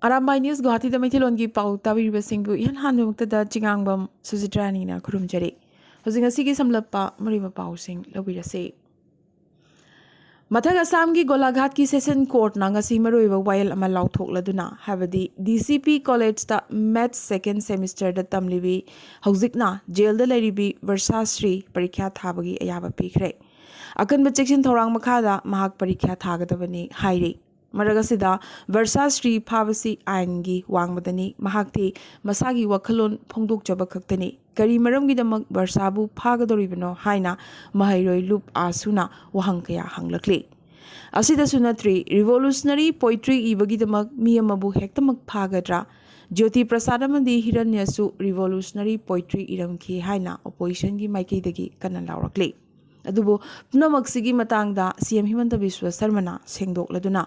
Arambai News Guwahati da Maithilongi pau tabiriba singbu ihan hanbamuktada chingangbam Suzitrani na khurumjari. Hojing asigi samlappa mariba pau sing lobirase. Mathag Assam ki Golaghat ki session court na ngasi maroiba wayal ama lauthokladuna habadi DCP college ta maths second semester da tamlibi hojikna jail da leribi Versasri parikya thabagi ayaba pikre. Akan section thorang makhada mahak parikya thagadabani hairi. Maragasida Versasri Pavasi Aingi Wangmadani Mahakti Masagi Wakalon Pongduk Jabakaktani Kari Maramgidamak Versabu Pagadoribano Haina Mahairoi Loop Asuna Wahankaya Hanglakli Asida Sunatri Revolutionary Poetry Ibagidamak Miyamabu Hektamak Pagadra Jyoti Prasadamadi Hiranyasu Revolutionary Poetry Iramki Haina Opposition Gi Maikidagi Kanalaurakli Adubo Pnamaksigi Matangda CM Himanta Biswa Sarmana Sengdok Laduna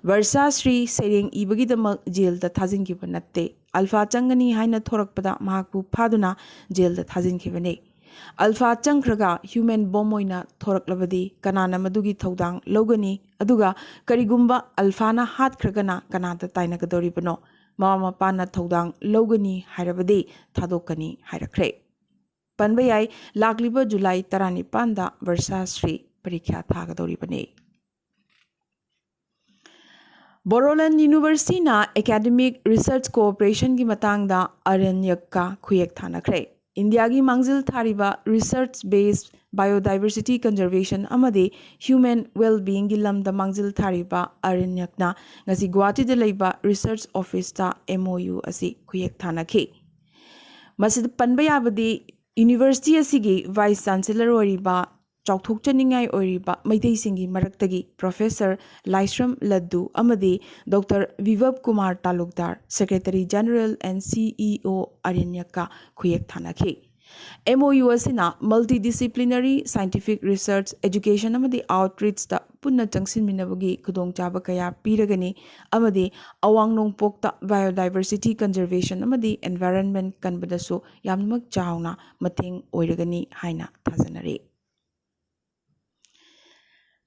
Versasri Sereng Ibagidamak jail da Thazin Gibanate Alpha Changani Haina Thorakpada Mahaku Paduna jail da Thazin Kibane Alpha Chankraga human bomoina Thorak Lavadi Kanana Madugi Todang Logani Aduga Karigumba Alphana Hat Kragana Kanada Tainagadoribano Mama Pana Todang Logani Hairabadi Tadokani Hairakre Panbayai Lagliba July Tarani Panda Versasri Parikya Thagadoribane Boroland University na Academic Research Cooperation ki matangda Aranyak ka khuyek thanakre. India gi mangzil thariba research based biodiversity conservation amadi human well-being gi lamda mangzil thariba Aranyak na ngasi Guwahati da leiba research office ta MOU asi khuyek thanakhi. Masid panbayabadi University asigi vice chancellor oriba Chauthokchaningai oriba Maitei Singi Maraktagi Professor Laisram Laddu Amadi Dr. Vivab Kumar Talukdar Secretary General and CEO Aranyaka Khuyek Thanakhi MOU asina multidisciplinary scientific research education amadi outreach ta punna changsin minabagi khudong chaba kaya piragani amadi awang nongpok ta biodiversity conservation amadi environment kanbadasu yamnak chauna mateng oiragani haina thajanare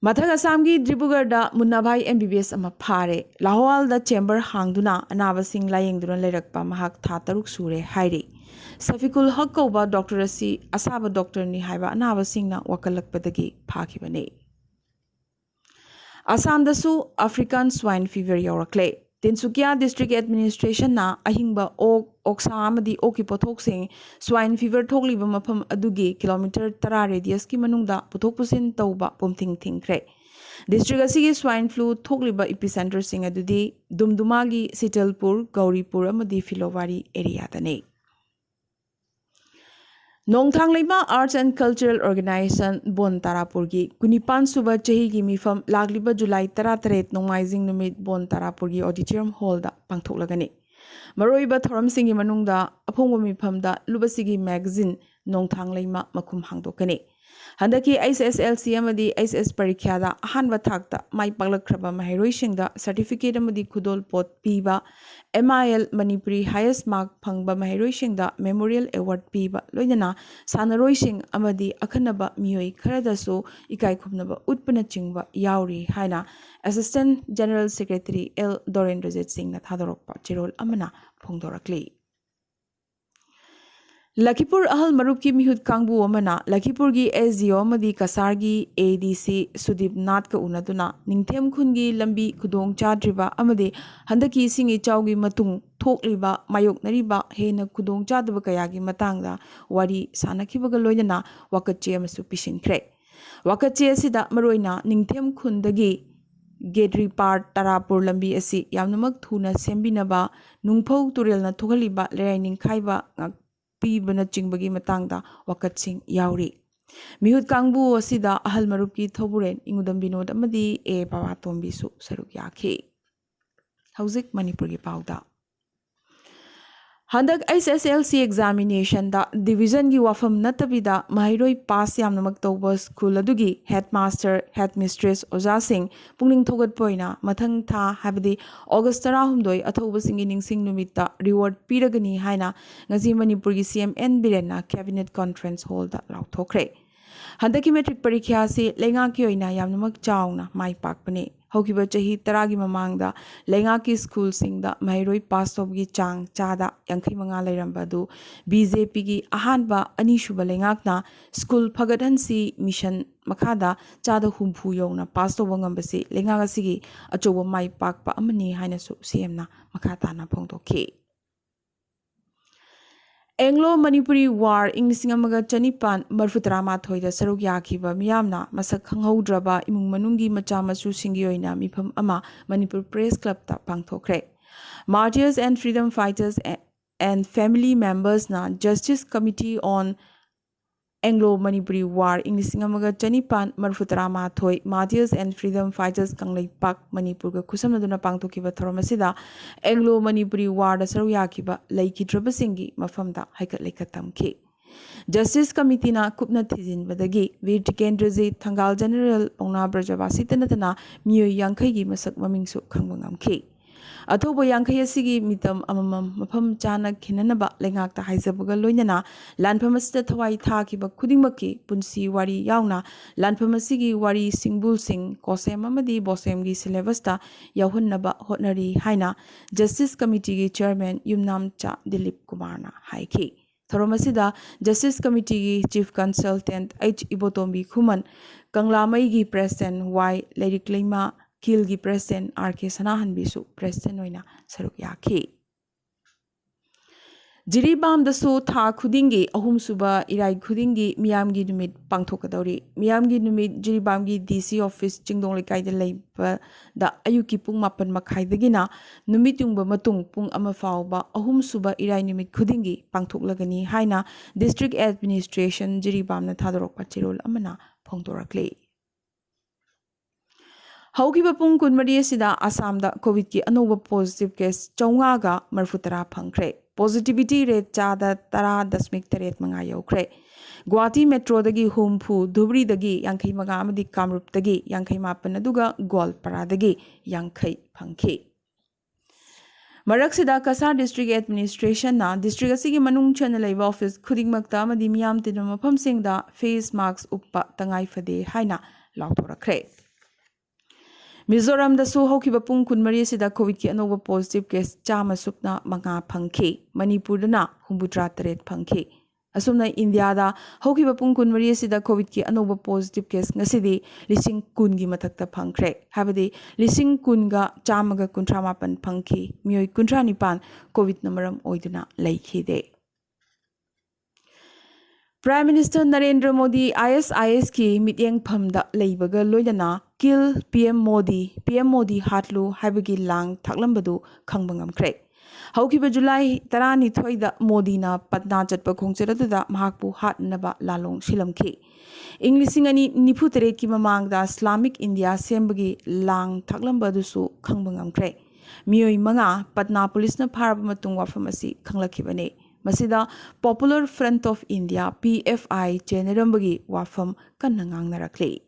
Mathag Assam ki Dibrugarh Munnabhai MBBS ama phare Lahowal da chamber hangduna anabasing layengduna leirakpa mahak tha taruk sure hairi Safikul Haq kauba doctor asi asaba doctor ni haiba anabasing na wakalakpadagi phakibane Assam dasu African swine fever yorakle Tinsukia district administration na ahingba oksa amadi oki pothoksing swine fever thokliba mafam adugi kilometer 10 radius ki manungda puthok pusin tauba pomthing thingkre district asigi swine flu thokliba epicenter sing adudi dumdumagi Sitalpur Gauripur amadi Filowari area dane Nongthang Lema Arts and Cultural Organization Bon Tarapur gi Kunipan Suba Chahi gi mifam lagliba July 13 Nongmaizing Numit Bon Tarapur gi Auditorium Hall da pangthoklagani Maroiba thoram singi manungda aphongwa mifam da lubasigi magazine Nongthang Lema makum hangdokani Handaki ISSLC amadi ISS parikya da ahanba thakta mai paglakhraba mahiroisingda certificate amadi khudol pot piba MIL Manipuri highest mark phangba mahiroisingda memorial award piba loinana sanaroising amadi akhanaba miyoi kharadasu ikai khubnaba utpana chingba yauri haina Assistant General Secretary L Dorendrajit Singh na thadorokpa chirol amana phongdorakli Lakipur Ahal Marup ki mihut kangbu amana Lakipur gi SDO amadi Kasar gi ADC Sudip Nath ka unaduna Ningthem khun gi lambi khudong chadriba amadi handaki singi chawgi matung thokliba mayoknariba hena khudong chadaba kaya gi matangda wari sanakhibaga loinana wakatche amasu pisinkre wakatche asida maroina Ningthem khun dagi Gedri Part Tarapur lambi asi yamnamak thuna sembinaba nungphau turel na thokaliba leraining khaiba Pibana Chingbagi Matangda Wakatsing Yauri. Mihut Kangbu Asida Ahal Maruki Thoburen Ingudam Binod Amadi E Bawatombisu Sarukyaki. Hauzik Manipuri Pauda. Handak SSLC examination da division gi wafam natabida mahiroi pass yamnamak tawba school adugi headmaster headmistress Oja Singh pungning thogat poina mathang tha habdi August 12 athoba singi ningsing numita reward piragani haina ngaji Manipur gi CM N Birena cabinet conference hall da lauthokre handaki metric parikya se lenga ki oina yamnamak chauna mai pakpane Hokiba chahi taragi mamangda lengaki school singda mairoi pass tobgi chang chada yankai manga lairambadu BJP gi ahanba anishuba lengakna school phagadhansi mission makada chada humpu yongna pass toba ngambasi lengaga sigi achoba mai pakpa amani haina su CM na makata na phongtokhi Anglo-Manipuri War ing Singamaga Chanipan Marfutarama Thoida Saruk Yakiba Miyamna Masak Hanghodraba Imung Manungi Machamasu Singioina Mipam Ama Manipur Press Club Ta Pangthokre. Martyrs and freedom fighters and family members na Justice Committee on Anglo-Manipuri War ing Singamaga Chanipan Marfutarama Thoi Martyrs and freedom fighters Kanglai Pak Manipur ga Kusamnaduna Pangthokiba Thoromasida Anglo-Manipuri War da Saru Yakiba Laikidraba Singi Mafamda Haikat Laikatamki Justice Committee na Kupna Thizin Badagi Veer Tikendraji Thangal General Ongna Brajabasi Tanatana Miyo Yankai gi Masak Mamingsu Kangbangamki Athobo Yankai Asigi Mitam Amamam Mapam Chana Kinanaba Lengakta Haizabuga Loinana Lanpamasita Thawai Thakiba Kudimaki Punsi Wari Yauna Lanpamasigi Wari Singbul Singh Kosem Amadi Bosem gi Syllabus-ta Yahunnaba Hotnari Haina Justice Committee gi Chairman Yumnam Cha Dilip Kumarna Haiki Thoromasida Justice Committee gi Chief Consultant H Ibotombi Khuman Kanglamai gi President Y Leriklima Kilgi President R.K. Sanahan Bisu President Oina Saruk Yaki. Jiribam da so tha khudingi ahum suba irai khudingi miyamgi numit pangthokadori. Miyamgi numit jiribamgi DC office chingdong lekai da leiba da ayuki pung mapan makai dagina numit yung ba matung pung ama fauba ahum suba irai numit khudingi pangthoklagani haina District Administration jiribam na thadorok pachirol amana phongdorakle. Haukiba pung kunmari asida Assamda COVID ki anoba positive case chaungaga marfutara phangkre. Positivity rate chada tara dasmik taret manga yaukre. Guwahati metro dagi humpu Dhubri dagi yankai maga amadi Kamrup dagi yankai mapan aduga Golpara dagi yankai phangki. Maraksida Kasar District Administration na District asigi manung chana laiba office khudingmakta amadi miyam tinama phamsingda face masks uppa tangai fade haina lautorakre. Mizoram da su hokiba pung kunmari asida COVID ki anoba positive case chama sukna manga phangki. Manipur da na humbudra taret phangki. Asumna India da hokiba pung kunmari asida COVID ki anoba positive case ngasidi lising kun gi mathakta phangkre. Habadi lising kun ga chamaga kuntra mapan phangki. Miyoi kuntra nipan COVID namaram oiduna laikhide. Prime Minister Narendra Modi ISIS ki mityeng phamda leibaga loidana kill PM Modi hatlu haibagi lang thaklambadu khangbangamkre. Haukiba July 12 da Modi na Patna chatpa khongcheratuda mahakpu hatnaba lalong shilamki. Inglisingani niputere ki mamangda Islamic India sembagi lang thaklambadu su khangbangamkre. Miyoi manga Patna police na pharaba matung wafam asi khanglakibane. Masida Popular Front of India PFI Chenerambagi wafam kannangang narakle.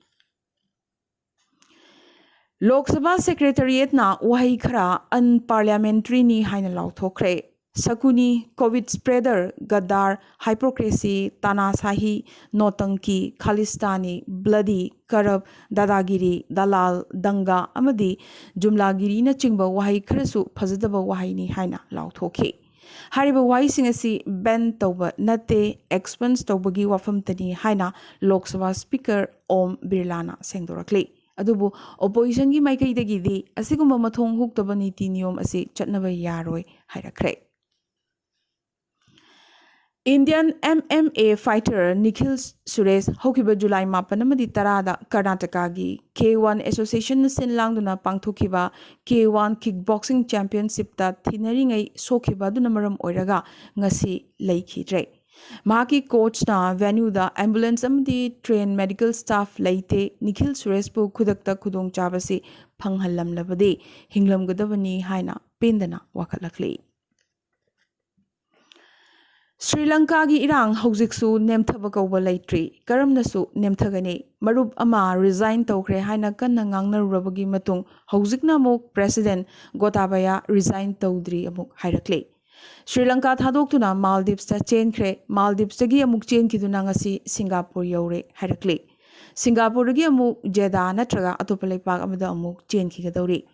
Lok Sabha Secretariat na wahi khara unparliamentary ni haina lauthokre. Sakuni COVID spreader Gaddar hypocrisy Tanasahi Notanki Khalistani Bloody Karab Dadagiri Dalal Danga Amadi Jumlagiri na chingba wahi kharasu phajadaba wahi ni haina lauthoke. Hariba wahi singasi ban tauba nate expense taubagi wafam tani haina Lok Sabha Speaker Om Birlana sengdorakle. Adubu opposition gi maikai dagi di asigumba mathong huktaba niti niyom asi chatnaba yaroi hairakre. Indian MMA fighter Nikhil Suresh hokiba July mapanamadi tarada Karnataka gi K1 Association sinlangduna pangthokiba K1 Kickboxing Championship ta thinaringai sokiba dunamaram oiraga ngasi laikhidre. Mahaki coach na venue da ambulance amdi train medical staff laite Nikhil Suresh pu khudakta khudong chabasi phanghallam labade hinglam gadabani haina pendana wakhalakle. Sri Lanka gi irang hojiksu nemthaba kauba laitri karamnasu nemthagani marup ama resign tawkre haina kanna ngangnarubagi matung hojikna mok president Gotabaya resign tawdri amuk hairakle. Sri Lanka thadok-tuna Maldives ta chenkre Maldives tagi amuk chenkiduna ngasi Singapore yaure hairakle. Singapore amuk Jeddah natraga atopa lepak amada amuk chenkhigadauri.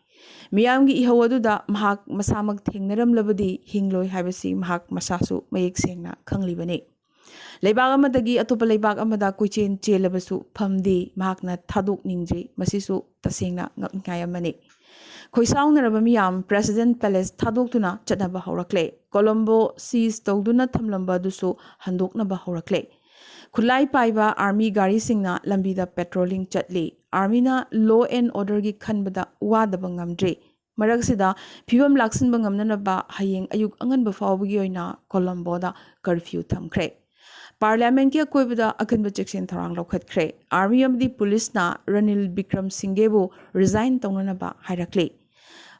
Miyamgi ihau aduda mahak masamak thengnaramlabadi hingloi haibasi mahak masasu mayek sengna khanglibani. Leibak amadagi atopa leibak amada kuchen chelabasu phamdi mahakna thadok ningdri masisu tasengna ngakngai amani. Khoisaunaraba miyam President Palace thadokduna chatnaba haurakle. Colombo seize tawduna thamlamba dusu handoknaba haurakle. Khulai paiba army gari singna lambida patrolling chatli. Army na law and order gi khanbada wadaba ngamdre. Maragsida phibam laksinba ngamnanaba hayeng ayuk anganba fawbagi oina Colombo da curfew thamkhre. Parliament ki akoibada akanba chection tharang lokhatkre. Army amdi police na Ranil Bikram Singhebu resign tawnanaba hairakle.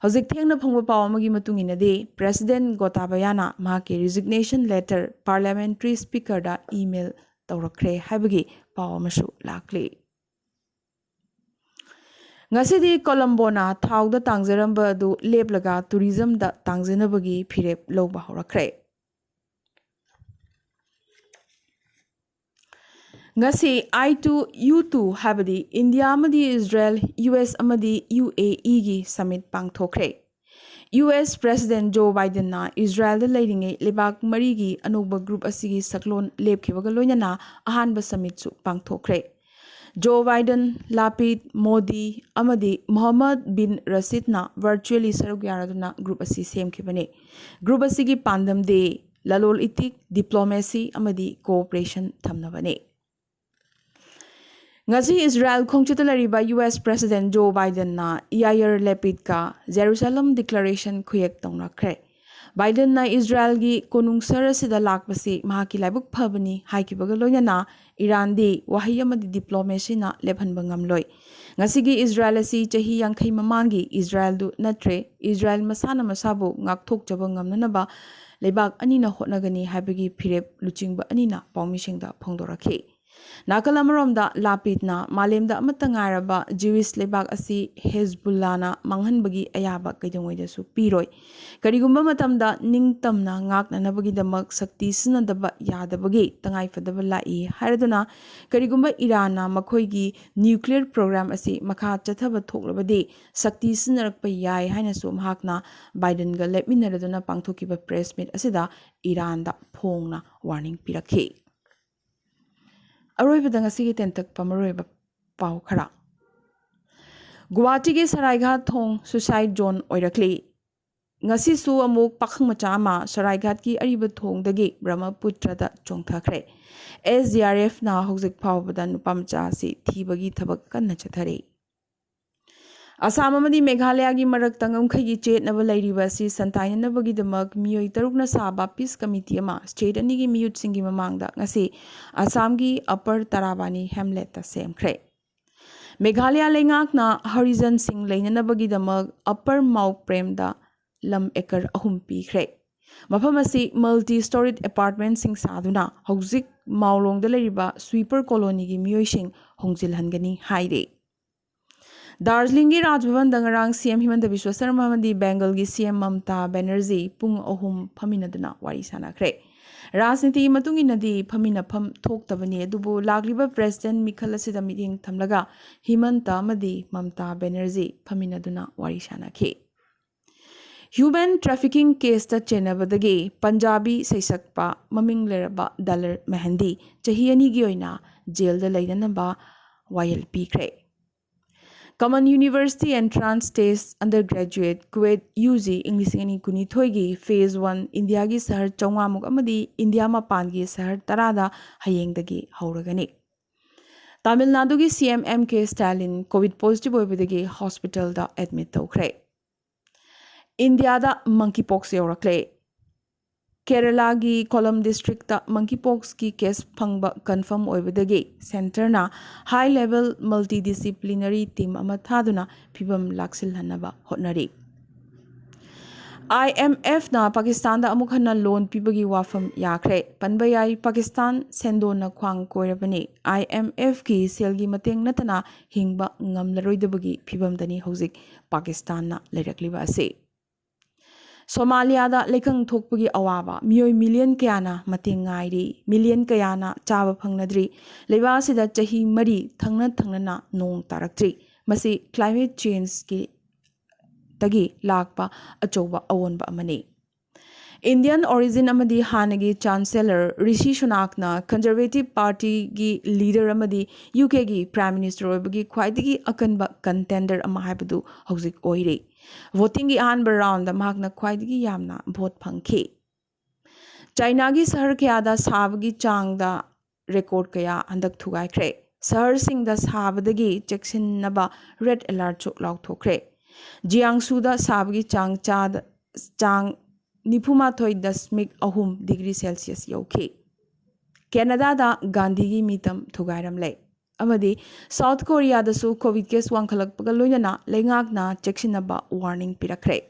Hauzik thengna phangba paw amagi matunginade President Gotabaya mahaki resignation letter parliamentary speaker da email tawrakre haibagi paw amasu lakle. Ngasidi Colombo na thawda tangjaramba du leplaga tourism da tangjanabagi phirep lawba haurakre. Ngasi I2 U2 habadi India amadi Israel US amadi UAE gi summit pangthokre. US President Joe Biden na Israel da leiringe lebak mari gi anuba group asigi saklon lepkhibaga loinana ahanba summit su pangthokre. Joe Biden, Lapid, Modi amadi Mohammed bin Rashid na virtually saruk yaraduna group asi semkhibane. Group asigi pandam de lalol itik diplomacy amadi cooperation thamnabane. Ngasi Israel khongchitalariba US President Joe Biden na Yair Lapid ka Jerusalem Declaration khuyek tongrakre. Biden na Israel gi konungsar asida lakbasi mahaki laibuk phabani haikibaga loinana Iran di wahi amadi diplomacy na lephanba ngamloi. Ngasi gi Israel asi chahi yangkhai mamangi Israel du natre Israel masana masabu ngakthok jaba ngamnanaba leibak anina hotnagani haibagi phirep luchingba anina pawmisingda phongdorakhi. Nakalamaramda Lapidna Malemda Amatangaraba Jewish lebak asi Hezbollah na manghanbagi ayaba kaidongweda su piroi. Karigumba matamda ningtamna ngakna nabagi damak sakti sinadaba yadabagi tangai fadaba lai haraduna karigumba Iran na makhoigi nuclear program asi makha chathaba thoklabadi sakti sinarakpa yai haina su mahakna Biden ga lepminaraduna pangthokiba press meet asida Iran da phongna warning pirakhi. Aroibada ngasigi tentak pamaroiba paw khara. Guwahati gi Saraigat thong suicide zone oirakli. Ngasi su amuk pakhang macha ama Saraigat ki ariba thong dagi Brahmaputra da chongthakre. SDRF na hojik phawbada nupa macha si thibagi thabak kanna chathare. Assam amadi Meghalaya gi marak tangam khagi chet naba lairiba si santaina nabagi damak miyoi tarukna saba peace committee ama state ani gi miyut singi mamangda ngasi Assam gi upper Tarabani hamlet ta semkhre. Meghalaya lengak na Horizon Singh leina nabagi damak upper Mauk Prem da lam ekar ahum pikre. Mafam asi multi-storied apartment sing saduna hojik Maulong da lairiba sweeper colony gi miyoi sing hongjilhangani haire. Darjeeling gi Rajbhavan dangarang CM Himanta Biswa Sarma amadi Bengal gi CM Mamta Banerjee pung ahum phaminaduna wari sanakre. Rajniti matunginadi phaminapham thoktabani adubu lagliba president mikhal asida meeting thamlaga Himanta amadi Mamta Banerjee phaminaduna wari sanakhe. Human trafficking case ta chenabadagi Punjabi saisakpa maming leraba Dalar Mehendi chahi ani gi oina jail da leidanaba wayel pikre. Common University Entrance Test Undergraduate Kuwait UG English ani kuni thoigi Phase 1 India gi sahar chawamuk amadi India mapan gi sahar tarada hayengdagi hauragani. Tamil Nadu gi CM MK Stalin COVID positive oibadagi hospital da admit tawkhre. India da monkeypox yorakle. Kerala gi Kollam district da monkeypox ki case phangba confirm oibadagi center na high level multidisciplinary team ama thaduna phibam laksilhanaba hotnari. IMF na Pakistan da amuk hanna loan pibagi wafam yakre panbayai Pakistan sendo na khwang koirabani IMF ki selgi mateng natana hingba ngamlaroidabagi phibam dani hojik Pakistan na leirakliba ase. Somalia lekang thokpagi awaba mioi million kayana matengairi million kayana chaba phangnadri leba sida chahi mari thangna na nong taraktri masi climate change ki tagi lakpa achoba awonba amani Indian origin amadi hanagi chancellor Rishi Sunakna Conservative Party gi leader amadi UK gi Prime Minister obagi khwaidagi akanba contender ama haibadu hojik oire voting gi ahanba round mahakna khwaidagi yamna vote phangkhi China gi sahar kayada sabagi changda record kaya handak thugaikre sahar singda sabadagi cheksinnaba red alert chok lauthokre Jiangsu da sabagi chang Nipumathoi dasmik ahum degree Celsius yauki. Canada da Gandhi gi mitam thugairam le. Amadi South Korea da su COVID case wangkhalak pagaloina na lengak na chekshinaba warning pirakre.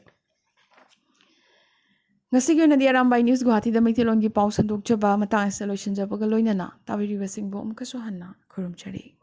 Ngasigi na di Arambai News Guwahati da Maitilon gi pau sandok jaba matang installation jaba galoina na tabiri basing bo umkasuhan na kurum chari.